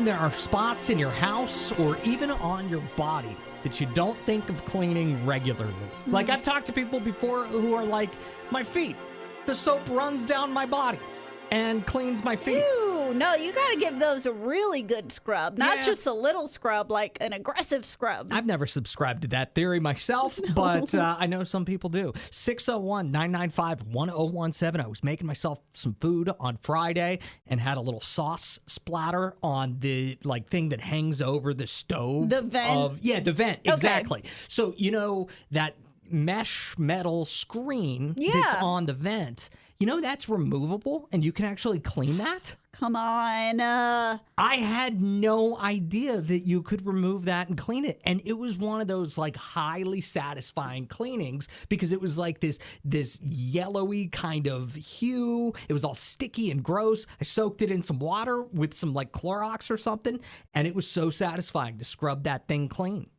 There are spots in your house or even on your body that you don't think of cleaning regularly. Like, I've talked to people before who are like, my feet, the soap runs down my body and cleans my feet. Ew, no, you got to give those a really good scrub, not Yeah. just a little scrub, like an aggressive scrub. I've never subscribed to that theory myself, but I know some people do. 601-995-1017. I was making myself some food on Friday and had a little sauce splatter on the thing that hangs over the stove. The vent? The vent, Okay. exactly. So, you know, that mesh metal screen that's on the vent, you know, that's removable and you can actually clean that. Come on. I had no idea that you could remove that and clean it. And it was one of those like highly satisfying cleanings because it was like this yellowy kind of hue. It was all sticky and gross. I soaked it in some water with some like Clorox or something. And it was so satisfying to scrub that thing clean.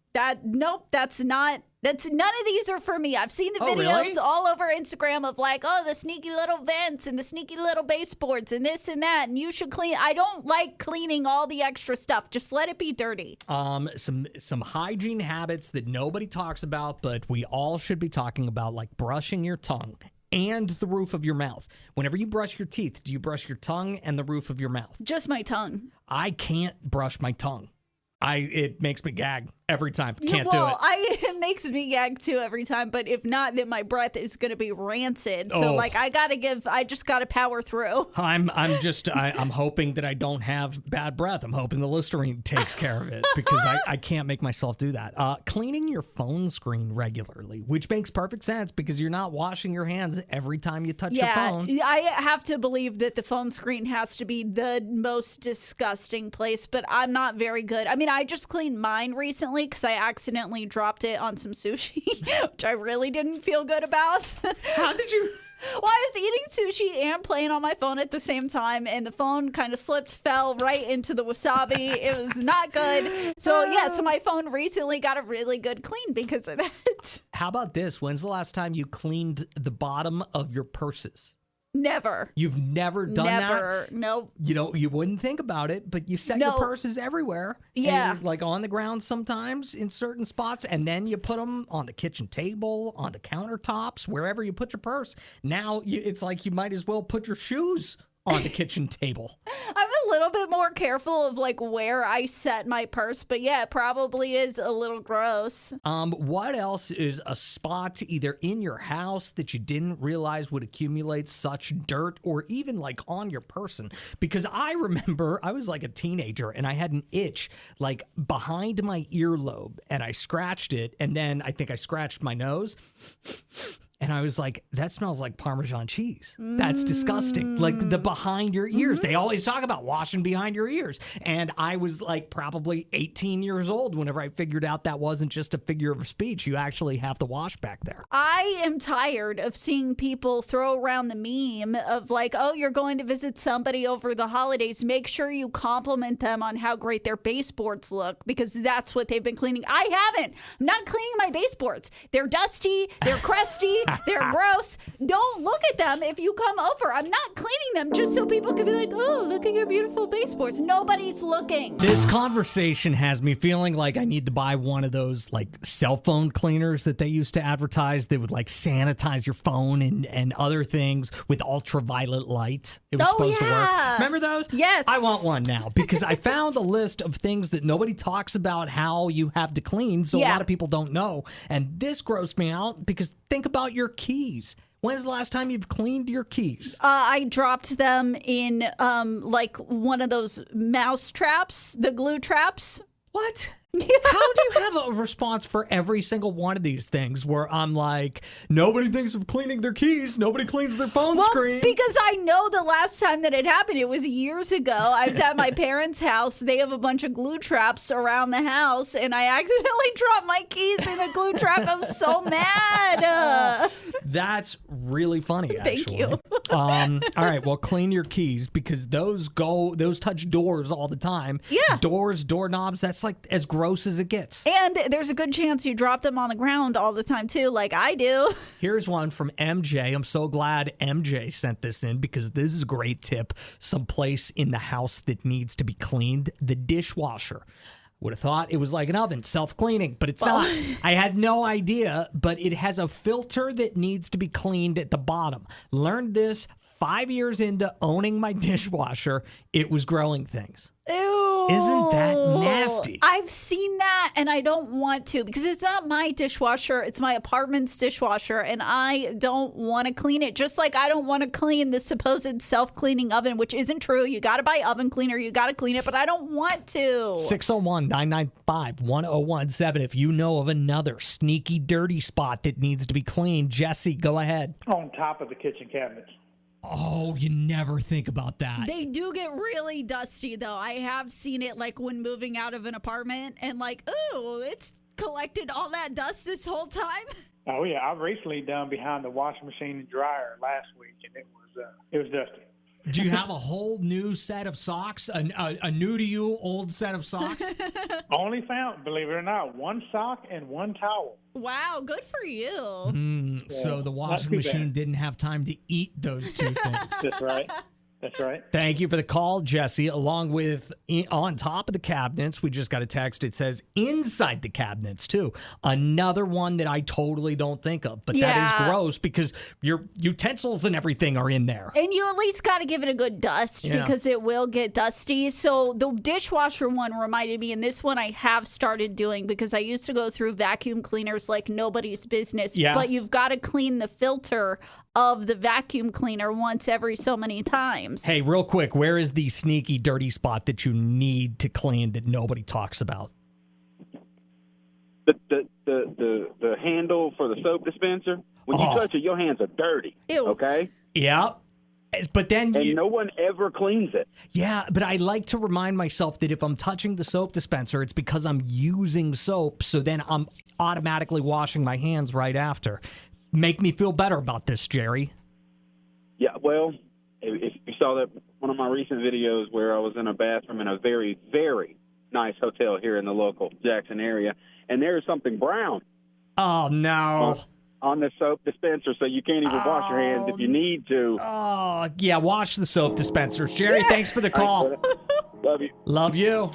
Nope, none of these are for me. I've seen the Oh, videos really? all over Instagram of like, oh, the sneaky little vents and the sneaky little baseboards and this and that, and you should clean. I don't like cleaning all the extra stuff. Just let it be dirty. Some hygiene habits that nobody talks about, but we all should be talking about, like brushing your tongue and the roof of your mouth. Whenever you brush your teeth, do you brush your tongue and the roof of your mouth? Just my tongue. I can't brush my tongue. It makes me gag every time. Can't do it. It makes me gag too every time, but if not, then my breath is going to be rancid. So I just got to power through. I'm hoping that I don't have bad breath. I'm hoping the Listerine takes care of it because I can't make myself do that. Cleaning your phone screen regularly, which makes perfect sense because you're not washing your hands every time you touch your phone. I have to believe that the phone screen has to be the most disgusting place, but I'm not very good. I mean, I just cleaned mine recently because I accidentally dropped it on some sushi, which I really didn't feel good about. How did you? Well, I was eating sushi and playing on my phone at the same time, and the phone kind of fell right into the wasabi. It was not good. So my phone recently got a really good clean because of that. How about this? When's the last time you cleaned the bottom of your purses? Never. You've never done that? Never. Nope. You wouldn't think about it, but you set your purses everywhere. Yeah. And, like on the ground sometimes in certain spots, and then you put them on the kitchen table, on the countertops, wherever you put your purse. Now it's like you might as well put your shoes on the kitchen table. I'm a little bit more careful of like where I set my purse, but yeah, it probably is a little gross. What else is a spot either in your house that you didn't realize would accumulate such dirt or even like on your person? Because I remember I was like a teenager and I had an itch like behind my earlobe and I scratched it, and then I think I scratched my nose. And I was like, that smells like Parmesan cheese. That's disgusting. Like the behind your ears. They always talk about washing behind your ears. And I was like probably 18 years old whenever I figured out that wasn't just a figure of speech. You actually have to wash back there. I am tired of seeing people throw around the meme of like, oh, you're going to visit somebody over the holidays. Make sure you compliment them on how great their baseboards look because that's what they've been cleaning. I haven't. I'm not cleaning my baseboards. They're dusty. They're crusty. They're gross. Don't look at them if you come over. I'm not cleaning them just so people can be like, oh, look at your beautiful baseboards. Nobody's looking. This conversation has me feeling like I need to buy one of those like cell phone cleaners that they used to advertise that would like sanitize your phone and other things with ultraviolet light. It was supposed to work. Remember those? Yes. I want one now because I found a list of things that nobody talks about how you have to clean, so a lot of people don't know. And this grossed me out because think about your keys. When's the last time you've cleaned your keys? I dropped them in like one of those mouse traps, the glue traps. What? How do you have a response for every single one of these things where I'm like, nobody thinks of cleaning their keys, nobody cleans their phone screen? Because I know the last time that it happened, it was years ago. I was at my parents' house. They have a bunch of glue traps around the house, and I accidentally dropped my keys in a glue trap. I was so mad. That's really funny, Thank actually. you. All right, well, clean your keys because those touch doors all the time. Yeah. Doors, doorknobs, that's like as gross as it gets. And there's a good chance you drop them on the ground all the time, too, like I do. Here's one from MJ. I'm so glad MJ sent this in because this is a great tip. Someplace in the house that needs to be cleaned, the dishwasher. Would have thought it was like an oven, self-cleaning, but it's not. I had no idea, but it has a filter that needs to be cleaned at the bottom. Learned this 5 years into owning my dishwasher. It was growing things. Ew. Isn't that nasty? I've seen that and I don't want to because it's not my dishwasher. It's my apartment's dishwasher and I don't want to clean it. Just like I don't want to clean the supposed self-cleaning oven, which isn't true. You got to buy oven cleaner. You got to clean it, but I don't want to. 601-995-1017 if you know of another sneaky, dirty spot that needs to be cleaned. Jesse, go ahead. On top of the kitchen cabinets. Oh, you never think about that. They do get really dusty, though. I have seen it, like, when moving out of an apartment, and, like, ooh, it's collected all that dust this whole time. Oh, yeah. I've recently done behind the washing machine and dryer last week, and it was dusty. Do you have a whole new set of socks? A new-to-you old set of socks? Only found, believe it or not, one sock and one towel. Wow, good for you. So the washing machine didn't have time to eat those two things. That's right. That's right. Thank you for the call, Jesse. Along with on top of the cabinets, we just got a text. It says inside the cabinets, too. Another one that I totally don't think of. But that is gross because your utensils and everything are in there. And you at least got to give it a good dust because it will get dusty. So the dishwasher one reminded me, and this one I have started doing because I used to go through vacuum cleaners like nobody's business. Yeah. But you've got to clean the filter of the vacuum cleaner once every so many times. Hey, real quick, where is the sneaky, dirty spot that you need to clean that nobody talks about? The handle for the soap dispenser. When you touch it, your hands are dirty. Ew. Okay? Yeah. But then And no one ever cleans it. Yeah, but I like to remind myself that if I'm touching the soap dispenser, it's because I'm using soap, so then I'm automatically washing my hands right after. Make me feel better about this, Jerry. Yeah, well, if you saw that one of my recent videos where I was in a bathroom in a very, very nice hotel here in the local Jackson area, and there's something brown Oh, no. on the soap dispenser, so you can't even wash your hands if you need to. Oh, yeah, wash the soap dispensers. Jerry, thanks for the call. Love you. Love you.